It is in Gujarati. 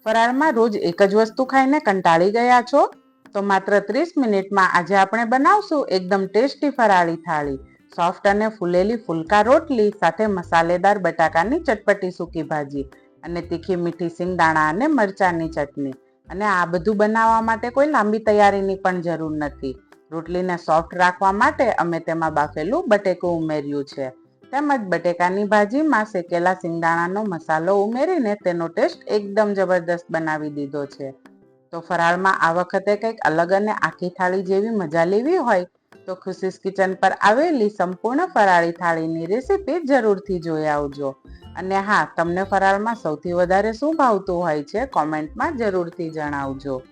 ફરાળમાં રોજ એક જ વસ્તુ ખાઈને કંટાળી ગયા છો? તો માત્ર 30 મિનિટમાં આજે આપણે બનાવશું એકદમ ટેસ્ટી ફરાળી થાળી. સોફ્ટ અને ફૂલેલી ફુલકા રોટલી સાથે મસાલેદાર બટાકાની ચટપટી સૂકી ભાજી અને તીખી મીઠી સિંગદાણા અને મરચાંની ચટણી. અને આ બધું બનાવવા માટે કોઈ લાંબી તૈયારીની પણ જરૂર નથી. રોટલીને સોફ્ટ રાખવા માટે અમે તેમાં બાફેલું બટેકું ઉમેર્યું છે. તેમજ બટેકાની ભાજીમાં શેકેલા સિંગદાણાનો મસાલો ઉમેરીને તેનો ટેસ્ટ એકદમ જબરદસ્ત બનાવી દીધો છે. તો ફરાળમાં આ વખતે કંઈક અલગ અને આખી થાળી જેવી મજા લેવી હોય તો ખુશીસ કિચન પર આવેલી સંપૂર્ણ ફરાળી થાળીની રેસીપી જરૂરથી જોઈ આવજો. અને હા, તમને ફરાળમાં સૌથી વધારે શું ભાવતું હોય છે કોમેન્ટમાં જરૂરથી જણાવજો.